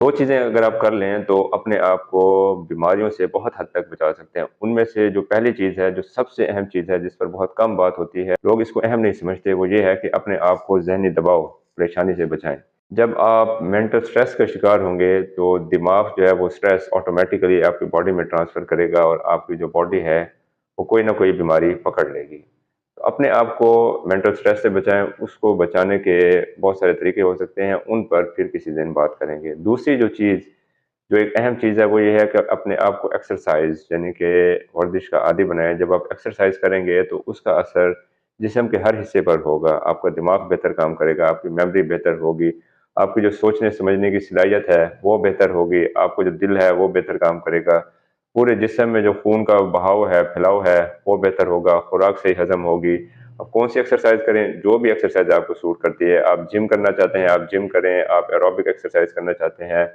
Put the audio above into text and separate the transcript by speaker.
Speaker 1: 2 चीज़ें अगर आप कर लें तो अपने आप को बीमारियों से बहुत हद तक बचा सकते हैं। उनमें से जो पहली चीज़ है, जो सबसे अहम चीज़ है, जिस पर बहुत कम बात होती है, लोग इसको अहम नहीं समझते, वो ये है कि अपने आप को ज़हनी दबाव, परेशानी से बचाएँ। जब आप मेंटल स्ट्रेस का शिकार होंगे, तो दिमाग जो है वो स्ट्रेस ऑटोमैटिकली आपकी बॉडी में ट्रांसफ़र करेगा और आपकी जो बॉडी है, वो कोई ना कोई बीमारी पकड़ लेगी। तो अपने आप को मेंटल स्ट्रेस से बचाएँ, उसको बचाने के बहुत सारे तरीके हो सकते हैं, उन पर फिर किसी दिन बात करेंगे। दूसरी जो चीज़, जो एक अहम चीज़ है, वो ये है कि अपने आप को एक्सरसाइज़ यानी कि वर्जिश का आदी बनाएँ। जब आप एक्सरसाइज़ करेंगे तो उसका असर जिस्म के हर हिस्से पर होगा। आपका दिमाग बेहतर काम करेगा, आपकी मेमोरी बेहतर होगी, आपकी जो सोचने-समझने की सलाहियत है, वो बेहतर होगी, आपका जो दिल है, वो बेहतर काम करेगा। पूरे जिस्म में जो खून का बहाव है, फैलाव है, वो बेहतर होगा, खुराक सही हज़म होगी। अब कौन-सी एक्सरसाइज़ करें? जो भी एक्सरसाइज़ आपको सूट करती है। आप जिम करना चाहते हैं, आप जिम करें, आप एरोबिक एक्सरसाइज़ करना चाहते हैं,